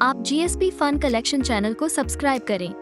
आप GSP fun collection channel को subscribe करें।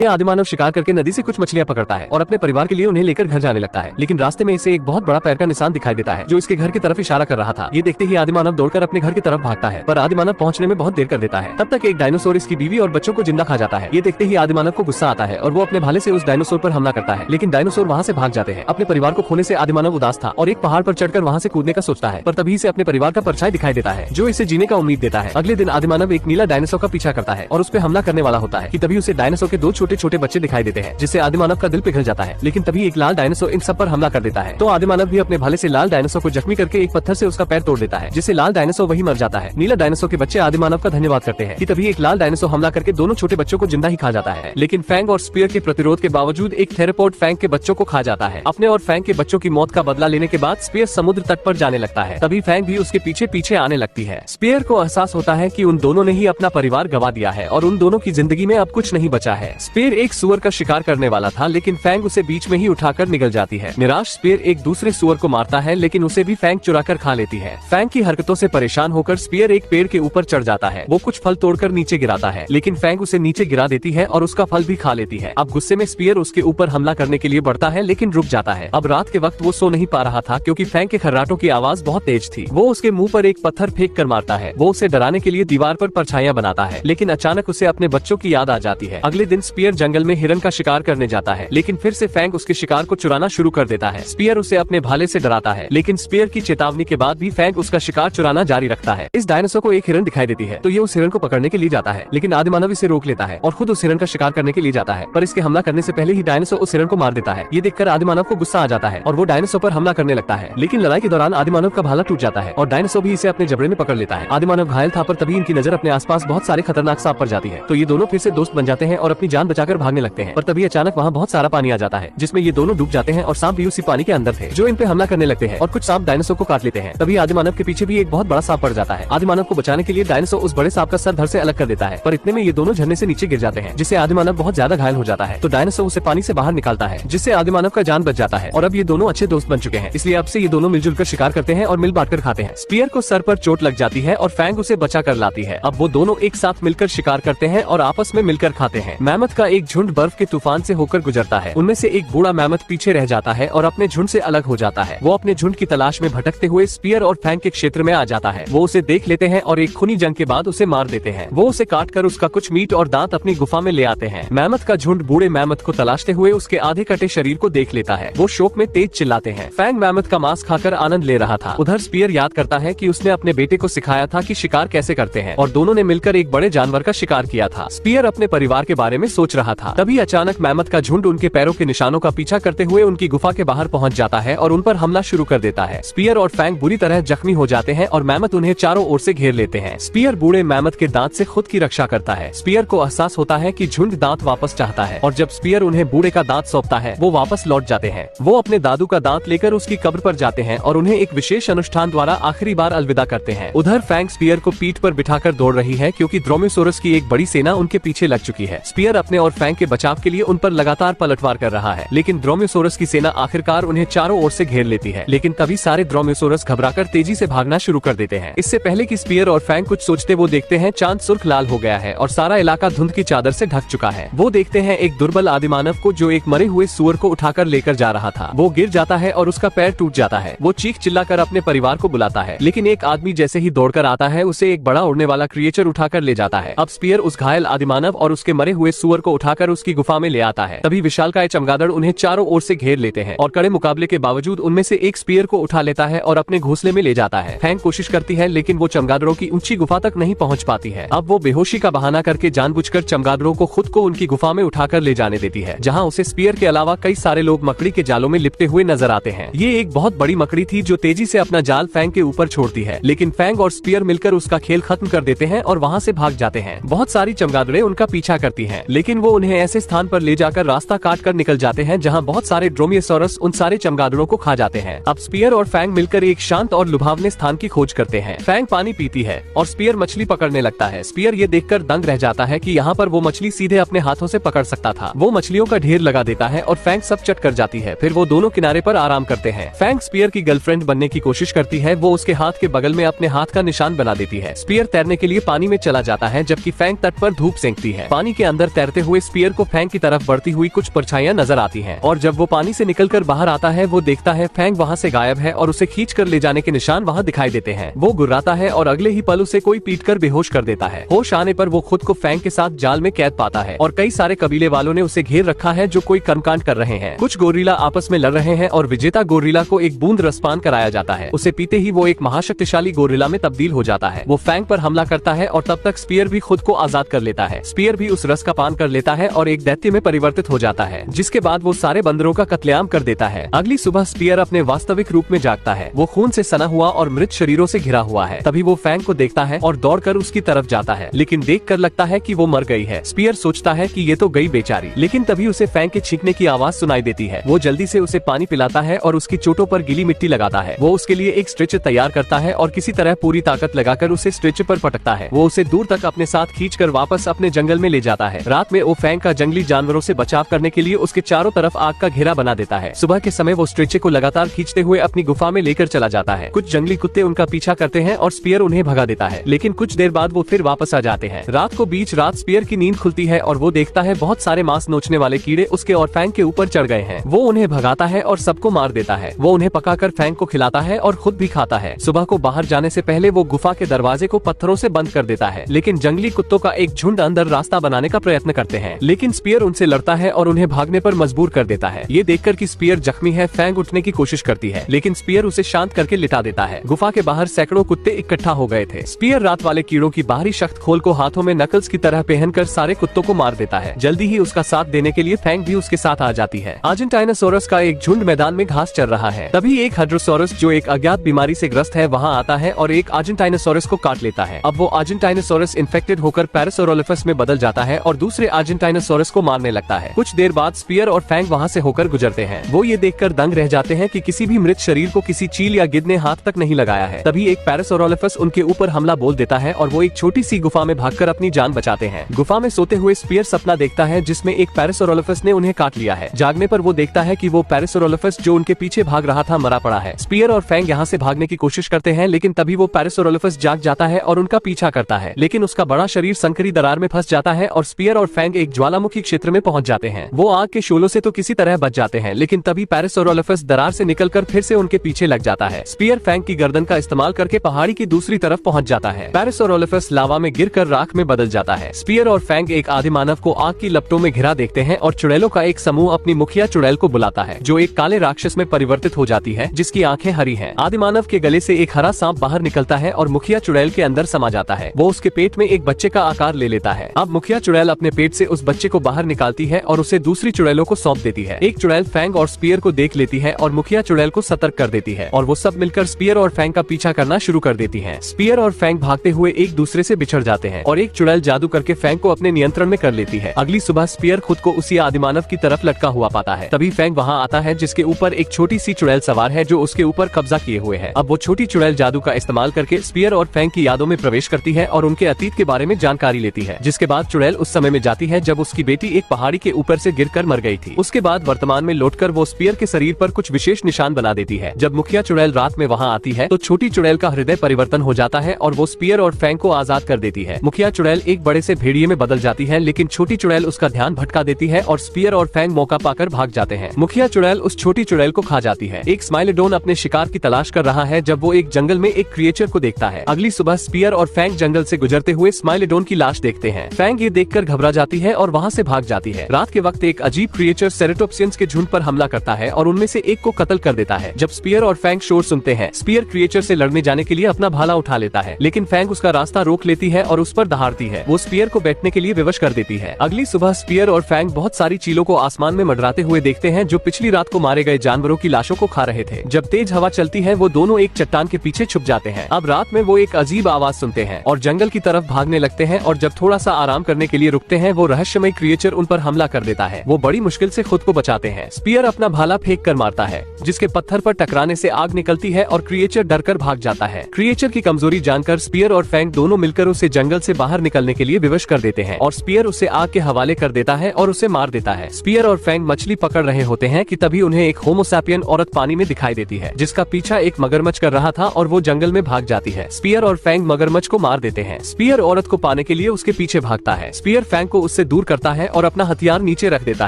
आदिमानव शिकार करके नदी से कुछ मछलियां पकड़ता है और अपने परिवार के लिए उन्हें लेकर घर जाने लगता है, लेकिन रास्ते में इसे एक बहुत बड़ा पैर का निशान दिखाई देता है जो इसके घर की तरफ इशारा कर रहा था। ये देखते ही आदिमानव दौड़कर अपने घर की तरफ भागता है, पर आदिमानव पहुंचने में बहुत देर कर देता है। तब तक एक डायनासोर इसकी बीवी और बच्चों को जिंदा खा जाता है। ये देखते ही आदिमानव को गुस्सा आता है और वो अपने भाले से उस डायनासोर पर हमला करता है, लेकिन डायनासोर वहाँ से भाग जाते हैं। अपने परिवार को खोने से आदिमानव उदास था और एक पहाड़ पर चढ़कर वहाँ से कूदने का सोचता है, पर तभी से अपने परिवार का परछाई दिखाई देता है जो इसे जीने का उम्मीद देता है। अगले दिन आदिमानव एक नीला डायनासोर का पीछा करता है और उस पर हमला करने वाला होता है कि तभी उसे डायनासोर के दो छोटे छोटे बच्चे दिखाई देते हैं, जिससे आदिमानव का दिल पिघल जाता है। लेकिन तभी एक लाल डायनासोर इन सब पर हमला कर देता है, तो आदिमानव भी अपने भाले से लाल डायनासोर को जख्मी करके एक पत्थर से उसका पैर तोड़ देता है, जिससे लाल डायनासोर वही मर जाता है। नीला डायनासोर के बच्चे आदिमानव का धन्यवाद करते हैं कि तभी एक लाल डायनासोर हमला करके दोनों छोटे बच्चों को जिंदा ही खा जाता है। लेकिन फैंग और स्पीयर के प्रतिरोध के बावजूद एक थेरोपॉड फैंग के बच्चों को खा जाता है। अपने और फैंग के बच्चों की मौत का बदला लेने के बाद स्पीयर समुद्र तट पर जाने लगता है। तभी फैंग भी उसके पीछे पीछे आने लगती है। स्पीयर को एहसास होता है कि उन दोनों ने ही अपना परिवार गवा दिया है और उन दोनों की जिंदगी में अब कुछ नहीं बचा है। स्पीयर एक सुअर का शिकार करने वाला था, लेकिन फैंग उसे बीच में ही उठाकर निकल जाती है। निराश स्पीयर एक दूसरे सुअर को मारता है, लेकिन उसे भी फैंग चुराकर खा लेती है। फैंग की हरकतों से परेशान होकर स्पीयर एक पेड़ के ऊपर चढ़ जाता है। वो कुछ फल तोड़कर नीचे गिराता है, लेकिन फैंग उसे नीचे गिरा देती है और उसका फल भी खा लेती है। अब गुस्से में स्पीयर उसके ऊपर हमला करने के लिए बढ़ता है, लेकिन रुक जाता है। अब रात के वक्त वो सो नहीं पा रहा था क्योंकि फैंग के खर्राटों की आवाज बहुत तेज थी। वो उसके मुंह पर एक पत्थर फेंक कर मारता है। वो उसे डराने के लिए दीवार पर परछाइयां बनाता है, लेकिन अचानक उसे अपने बच्चों की याद आ जाती है। अगले दिन स्पीयर जंगल में हिरन का शिकार करने जाता है, लेकिन फिर से फैंग उसके शिकार को चुराना शुरू कर देता है। स्पीयर उसे अपने भाले से डराता है, लेकिन स्पीयर की चेतावनी के बाद भी फैंग उसका शिकार चुराना जारी रखता है। इस डायनासोर को एक हिरन दिखाई देती है, तो ये उस हिरन को पकड़ने के लिए जाता है, लेकिन आदिमानव इसे रोक लेता है और खुद उस हिरन का शिकार करने के लिए जाता है, पर इसके हमला करने से पहले ही डायनासोर उस हिरन को मार देता है। ये देखकर आदिमानव को गुस्सा आ जाता है और वो डायनासोर पर हमला करने लगता है, लेकिन लड़ाई के दौरान आदिमानव का भाला टूट जाता है और डायनासोर भी इसे अपने जबड़े में पकड़ लेता है। आदिमानव घायल था, पर तभी इनकी नजर अपने आसपास बहुत सारे खतरनाक सांप पर जाती है, तो ये दोनों फिर से दोस्त बन जाते हैं और अपनी जान बचाकर भागने लगते हैं। पर तभी अचानक वहाँ बहुत सारा पानी आ जाता है, जिसमें ये दोनों डूब जाते हैं और सांप भी उसी पानी के अंदर थे जो इन पे हमला करने लगते हैं और कुछ सांप डायनासोर को काट लेते हैं। तभी आदिमानव के पीछे भी एक बहुत बड़ा सांप पड़ जाता है। आदिमानव को बचाने के लिए डायनासोर उस बड़े सांप का सर धड़ से अलग कर देता है, पर इतने में ये दोनों झरने से नीचे गिर जाते हैं, जिससे आदिमानव बहुत ज्यादा घायल हो जाता है। तो डायनासोर उसे पानी से बाहर निकालता है, जिससे आदिमानव का जान बच जाता है और अब ये दोनों अच्छे दोस्त बन चुके हैं। इसलिए अब से ये दोनों मिलजुल कर शिकार करते हैं और मिल बांट कर खाते हैं। स्पीयर को सर पर चोट लग जाती है और फैंग उसे बचा कर लाती है। अब वो दोनों एक साथ मिलकर शिकार करते हैं और आपस में मिलकर खाते हैं। मैमथ का एक झुंड बर्फ के तूफान से होकर गुजरता है। उनमें से एक बूढ़ा मैमथ पीछे रह जाता है और अपने झुंड से अलग हो जाता है। वो अपने झुंड की तलाश में भटकते हुए स्पीयर और फैंग के क्षेत्र में आ जाता है। वो उसे देख लेते हैं और एक खूनी जंग के बाद उसे मार देते हैं। वो उसे काट कर उसका कुछ मीट और दांत अपनी गुफा में ले आते हैं। मैमथ का झुंड बूढ़े मैमथ को तलाशते हुए उसके आधे कटे शरीर को देख लेता है। वो शोक में तेज चिल्लाते हैं। फैंग मैमथ का मांस खाकर आनंद ले रहा था। उधर स्पीयर याद करता है कि उसने अपने बेटे को सिखाया था कि शिकार कैसे करते हैं और दोनों ने मिलकर एक बड़े जानवर का शिकार किया था। स्पीयर अपने परिवार के बारे में सोच रहा था। तभी अचानक मैमथ का झुंड उनके पैरों के निशानों का पीछा करते हुए उनकी गुफा के बाहर पहुंच जाता है और उन पर हमला शुरू कर देता है। स्पीयर और फैंग बुरी तरह जख्मी हो जाते हैं और मैमथ उन्हें चारों ओर से घेर लेते हैं। स्पीयर बूढ़े मैमथ के दांत से खुद की रक्षा करता है। स्पीयर को एहसास होता है कि झुंड दांत वापस चाहता है और जब स्पीयर उन्हें बूढ़े का दांत सौंपता है वो वापस लौट जाते हैं। वो अपने दादू का दांत लेकर उसकी कब्र पर जाते हैं और उन्हें एक विशेष अनुष्ठान द्वारा आखिरी बार अलविदा करते हैं। उधर फैंग स्पीयर को पीठ पर बिठाकर दौड़ रही है क्योंकि ड्रोमेसोरस की एक बड़ी सेना उनके पीछे लग चुकी है। स्पीयर अपने और फैंग के बचाव के लिए उन पर लगातार पलटवार कर रहा है, लेकिन ड्रोमेसोरस की सेना आखिरकार उन्हें चारों ओर से घेर लेती है। लेकिन तभी सारे ड्रोमेसोरस घबराकर तेजी से भागना शुरू कर देते हैं। इससे पहले कि स्पीयर और फैंग कुछ सोचते वो देखते हैं चांद सुर्ख लाल हो गया है और सारा इलाका धुंध की चादर से ढक चुका है। वो देखते हैं एक दुर्बल आदिमानव को जो एक मरे हुए सुअर को उठाकर लेकर जा रहा था। वो गिर जाता है और उसका पैर टूट जाता है। वो चीख चिल्लाकर अपने परिवार को बुलाता है, लेकिन एक आदमी जैसे ही दौड़कर आता है उसे एक बड़ा उड़ने वाला क्रिएचर उठाकर ले जाता है। अब स्पीयर उस घायल आदिमानव और उसके मरे हुए सुअर को उठाकर उसकी गुफा में ले आता है। तभी विशालकाय चमगादड़ उन्हें चारों ओर से घेर लेते हैं और कड़े मुकाबले के बावजूद उनमें से एक स्पीयर को उठा लेता है और अपने घोंसले में ले जाता है। फैंग कोशिश करती है, लेकिन वो चमगादड़ों की ऊंची गुफा तक नहीं पहुंच पाती है। अब वो बेहोशी का बहाना करके जानबूझकर चमगादड़ों को खुद को उनकी गुफा में उठाकर ले जाने देती है, जहां उसे स्पीयर के अलावा कई सारे लोग मकड़ी के जालों में लिपटे हुए नजर आते हैं। ये एक बहुत बड़ी मकड़ी थी जो तेजी से अपना जाल फैंग के ऊपर छोड़ती है, लेकिन फैंग और स्पीयर मिलकर उसका खेल खत्म कर देते हैं और वहाँ से भाग जाते हैं। बहुत सारी चमगादड़ें उनका पीछा करती हैं, लेकिन वो उन्हें ऐसे स्थान पर ले जाकर रास्ता काट कर निकल जाते हैं जहाँ बहुत सारे ड्रोमियोसॉरस उन सारे चमगादड़ों को खा जाते हैं। अब स्पीयर और फैंग मिलकर एक शांत और लुभावने स्थान की खोज करते हैं। फैंग पानी पीती है और स्पीयर मछली पकड़ने लगता है। स्पीयर ये देखकर दंग रह जाता है कि यहाँ पर वो मछली सीधे अपने हाथों से पकड़ सकता था। वो मछलियों का ढेर लगा देता है और फैंग सब चट कर जाती है। फिर वो दोनों किनारे पर आराम करते हैं। फैंग स्पीयर की गर्लफ्रेंड बनने की कोशिश करती है। वो उसके हाथ के बगल में अपने हाथ का निशान बना देती है। स्पीयर तैरने के लिए पानी में चला जाता है जबकि फैंग तट पर धूप सेंकती है। पानी के अंदर तैरते हुए स्पीयर को फैंग की तरफ बढ़ती हुई कुछ परछाइयां नजर आती हैं और जब वो पानी से निकलकर बाहर आता है वो देखता है फैंग वहाँ से गायब है और उसे खींच कर ले जाने के निशान वहाँ दिखाई देते हैं। वो गुर्राता है और अगले ही पल उसे कोई पीट कर बेहोश कर देता है। होश आने पर वो खुद को फैंग के साथ जाल में कैद पाता है और कई सारे कबीले वालों ने उसे घेर रखा है जो कोई कर्मकांड कर रहे हैं। कुछ गोरिल्ला आपस में लड़ रहे हैं और विजेता गोरिल्ला को एक बूंद रसपान कराया जाता है। उसे पीते ही वो एक महाशक्तिशाली गोरिल्ला में तब्दील हो जाता है। वो फैंग पर हमला करता है और तब तक स्पीयर भी खुद को आजाद कर लेता है। स्पीयर भी उस रस का पान कर लेता है और एक दैत्य में परिवर्तित हो जाता है, जिसके बाद वो सारे बंदरों का कत्लेआम कर देता है। अगली सुबह स्पीयर अपने वास्तविक रूप में जागता है। वो खून से सना हुआ और मृत शरीरों से घिरा हुआ है। तभी वो फैंग को देखता है और दौड़कर उसकी तरफ जाता है, लेकिन देखकर लगता है कि वो मर गई है। स्पीयर सोचता है कि ये तो गई बेचारी, लेकिन तभी उसे फैंग के छींकने की आवाज सुनाई देती है। वो जल्दी से उसे पानी पिलाता है और उसकी चोटों पर गीली मिट्टी लगाता है। वो उसके लिए एक स्ट्रेचर तैयार करता है और किसी तरह पूरी ताकत लगाकर उसे स्ट्रेचर पर पटकता है। वो उसे दूर तक अपने साथ खींचकर वापस अपने जंगल में ले जाता है। रात में वो फैंग का जंगली जानवरों से बचाव करने के लिए उसके चारों तरफ आग का घेरा बना देता है। सुबह के समय वो स्ट्रेचर को लगातार खींचते हुए अपनी गुफा में लेकर चला जाता है। कुछ जंगली कुत्ते उनका पीछा करते हैं और स्पीयर उन्हें भगा देता है, लेकिन कुछ देर बाद वो फिर वापस आ जाते हैं। रात को बीच रात स्पीयर की नींद खुलती है और वो देखता है बहुत सारे मांस नोचने वाले कीड़े उसके और फैंग के ऊपर चढ़ गए हैं। वो उन्हें भगाता है और सबको मार देता है। वो उन्हें पकाकर फैंग को खिलाता है और खुद भी खाता है। सुबह को बाहर जाने से पहले वो गुफा के दरवाजे को पत्थरों से बंद कर देता है, लेकिन जंगली कुत्तों का एक झुंड अंदर रास्ता बनाने का प्रयत्न करते हैं, लेकिन स्पीयर उनसे लड़ता है और उन्हें भागने पर मजबूर कर देता है। ये देखकर कि स्पीयर जख्मी है, फैंग उठने की कोशिश करती है, लेकिन स्पीयर उसे शांत करके लिटा देता है। गुफा के बाहर सैकड़ों कुत्ते इकट्ठा हो गए थे। स्पीयर रात वाले कीड़ों की बाहरी सख्त खोल को हाथों में नकल्स की तरह पहनकर सारे कुत्तों को मार देता है। जल्दी ही उसका साथ देने के लिए फैंग भी उसके साथ आ जाती है। अर्जेंटाइनोसोरस का एक झुंड मैदान में घास चर रहा है। तभी एक हाइड्रोसोरस जो एक अज्ञात बीमारी से ग्रस्त है वहाँ आता है और एक अर्जेंटाइनोसोरस को काट लेता है। अब वो अर्जेंटाइनोसोरस इन्फेक्टेड होकर पैरासोरोलिफस में बदल जाता है और दूसरे अर्जेंटाइनोसोरस को मारने लगता है। कुछ देर बाद स्पीयर और फैंग वहाँ से होकर गुजरते हैं। वो ये देखकर दंग रह जाते हैं कि किसी भी मृत शरीर को किसी चील या गिद्ध ने हाथ तक नहीं लगाया है। तभी एक पैरासोरोलिफस उनके ऊपर हमला बोल देता है और वो एक छोटी सी गुफा में भागकर अपनी जान बचाते हैं। गुफा में सोते हुए स्पीयर सपना देखता है जिसमें एक पैरासोरोलिफस ने उन्हें काट लिया है। जागने पर वो देखता है कि वो पैरासोरोलिफस जो उनके पीछे भाग रहा था मरा पड़ा है। स्पीयर और फैंग यहाँ से भागने की कोशिश करते हैं, लेकिन तभी वो पैरासोरोलिफस जाग जाता है और उनका पीछा करता है, लेकिन उसका बड़ा शरीर संकरी दरार में फंस जाता है और स्पीयर और फैंग एक ज्वालामुखी क्षेत्र में पहुंच जाते हैं। वो आग के शोलों से तो किसी तरह बच जाते हैं, लेकिन तभी पैरासोरोलिफस दरार से निकलकर फिर से उनके पीछे लग जाता है। स्पीयर फैंग की गर्दन का इस्तेमाल करके पहाड़ी की दूसरी तरफ पहुंच जाता है। पैरासोरोलिफस लावा में गिरकर राख में बदल जाता है। स्पीयर और फैंग एक आदिमानव को आग की लपटों में घिरा देखते हैं और चुड़ैलों का एक समूह अपनी मुखिया चुड़ैल को बुलाता है, जो एक काले राक्षस में परिवर्तित हो जाती है जिसकी आंखें हरी हैं। आदिमानव के गले से एक हरा सांप बाहर निकलता है और मुखिया चुड़ैल के अंदर समा जाता है। वो उसके पेट में एक बच्चे का आकार ले लेता है। अब मुखिया चुड़ैल अपने पेट से उस बच्चे को बाहर निकालती है और उसे दूसरी चुड़ैलों को सौंप देती है। एक चुड़ैल फैंग और स्पीयर को देख लेती है और मुखिया चुड़ैल को सतर्क कर देती है और वो सब मिलकर स्पीयर और फैंग का पीछा करना शुरू कर देती है। स्पीयर और फैंग भागते हुए एक दूसरे से बिछड़ जाते हैं और एक चुड़ैल जादू करके फैंग को अपने नियंत्रण में कर लेती है। अगली सुबह स्पीयर खुद को उसी आदिमानव की तरफ लटका हुआ पाता है। तभी फैंग वहाँ आता है जिसके ऊपर एक छोटी सी चुड़ैल सवार है जो उसके ऊपर कब्जा किए हुए है। अब वो छोटी चुड़ैल जादू का इस्तेमाल करके स्पीयर और फैंग की यादों में प्रवेश करती है और उनके अतीत के बारे में जानकारी लेती है, जिसके बाद चुड़ैल उस समय में जाती है जब उसकी बेटी एक पहाड़ी के ऊपर से गिरकर मर गई थी। उसके बाद वर्तमान में लौटकर वो स्पीयर के शरीर पर कुछ विशेष निशान बना देती है। जब मुखिया चुड़ैल रात में वहाँ आती है तो छोटी चुड़ैल का हृदय परिवर्तन हो जाता है और वो स्पीयर और फैंग को आजाद कर देती है। मुखिया चुड़ैल एक बड़े से भेड़िए में बदल जाती है, लेकिन छोटी चुड़ैल उसका ध्यान भटका देती है और स्पीयर और फैंग मौका पाकर भाग जाते हैं। मुखिया चुड़ैल उस छोटी चुड़ैल को खा जाती है। एक स्माइलोडोन अपने शिकार की तलाश कर रहा है जब वो एक जंगल में एक क्रिएचर को देखता है। अगली सुबह स्पीयर और फैंग जंगल से गुजरते हुए स्माइलोडोन की लाश देखते हैं। फैंग ये देखकर घबरा जाती है और वहाँ से भाग जाती है। रात के वक्त एक अजीब क्रिएचर सेरेटोप्सियंस के झुंड पर हमला करता है और उनमें से एक को कत्ल कर देता है। जब स्पीयर और फैंग शोर सुनते हैं, स्पीयर क्रिएचर से लड़ने जाने के लिए अपना भाला उठा लेता है, लेकिन फैंग उसका रास्ता रोक लेती है और उस पर दहाड़ती है। वो स्पीयर को बैठने के लिए विवश कर देती है। अगली सुबह स्पीयर और फैंग बहुत सारी चीलों को आसमान में मंडराते हुए देखते हैं जो पिछली रात को मारे गए जानवरों की लाशों को खा रहे थे। जब तेज हवा चलती है वो दोनों एक चट्टान के पीछे छुप जाते हैं। अब रात में वो एक अजीब आवाज सुनते हैं और जंगल की तरफ भागने लगते हैं और जब थोड़ा सा आराम करने के लिए रुकते हैं वो रहस्यमय क्रिएचर उन पर हमला कर देता है। वो बड़ी मुश्किल से खुद को बचाते हैं। स्पीयर अपना भाला फेंक कर मारता है, जिसके पत्थर पर टकराने से आग निकलती है और क्रिएचर डरकर भाग जाता है। क्रिएचर की कमजोरी जानकर स्पीयर और फैंग दोनों मिलकर उसे जंगल से बाहर निकलने के लिए विवश कर देते हैं और स्पीयर उसे आग के हवाले कर देता है और उसे मार देता है। स्पीयर और फैंग मछली पकड़ रहे होते हैं कि तभी उन्हें एक होमोसैपियन औरत पानी में दिखाई देती है, जिसका पीछा एक मगरमच्छ कर रहा था और वो जंगल में भाग जाती है। स्पीयर और फैंग मगरमच्छ को मार देते हैं। स्पीयर औरत को पाने के लिए उसके पीछे भागता है। स्पीयर फैंग को उससे दूर करता है और अपना हथियार नीचे रख देता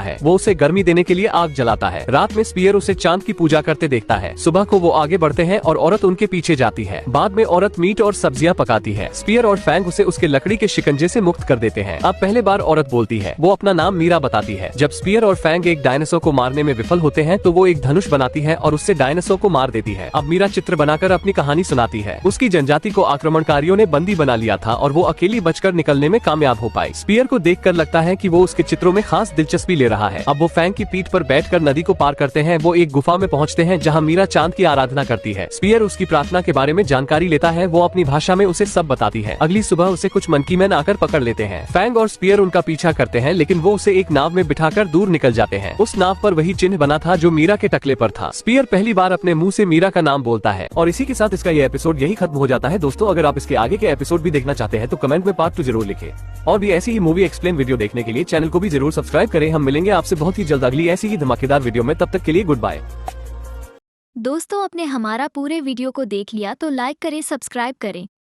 है। वो उसे गर्मी देने के लिए आग जलाता है। रात में स्पीयर उसे चांद की पूजा करते देखता है। सुबह को वो आगे बढ़ते हैं और औरत उनके पीछे जाती है। बाद में औरत मीट और सब्जियां पकाती है। स्पीयर और फैंग उसे उसके लकड़ी के शिकंजे से मुक्त कर देते हैं। अब पहले बार औरत बोलती है। वो अपना नाम मीरा बताती है। जब स्पीयर और फैंग एक डायनासोर को मारने में विफल होते हैं तो वो एक धनुष बनाती है और उससे डायनासोर को मार देती है। अब मीरा चित्र बनाकर अपनी कहानी सुनाती है। उसकी जनजाति को आक्रमणकारियों ने बंदी बना लिया था और वो अकेली बचकर निकलने में कामयाब हो पाई। स्पीयर को देखकर लगता है कि वो उसके चित्रों में खास दिलचस्पी ले रहा है। अब वो फैंग की पीठ पर बैठकर नदी को पार करते हैं। वो एक गुफा में पहुंचते हैं जहां मीरा चांद की आराधना करती है। स्पीयर उसकी प्रार्थना के बारे में जानकारी लेता है। वो अपनी भाषा में उसे सब बताती है। अगली सुबह उसे कुछ मंकी मैन आकर पकड़ लेते हैं। फैंग और स्पीयर उनका पीछा करते हैं, लेकिन वो उसे एक नाव में बिठाकर दूर निकल जाते हैं। उस नाव पर वही चिन्ह बना था जो मीरा के टकले पर था। स्पीयर पहली बार अपने मुंह से मीरा का नाम बोलता है। और इसी के साथ इसका ये एपिसोड यही खत्म हो जाता है। दोस्तों, अगर आप इसके आगे के एपिसोड भी देखना चाहते हैं तो कमेंट में पार्ट 2 जरूर लिखें। और भी ऐसी ही मूवी एक्सप्लेन वीडियो देखने के लिए चैनल को भी जरूर सब्सक्राइब करें। हम मिलेंगे आपसे बहुत ही जल्द अगली ऐसी ही धमाकेदार वीडियो में। तब तक के लिए गुड बाय। दोस्तों, आपने हमारा पूरे वीडियो को देख लिया तो लाइक करें, सब्सक्राइब करें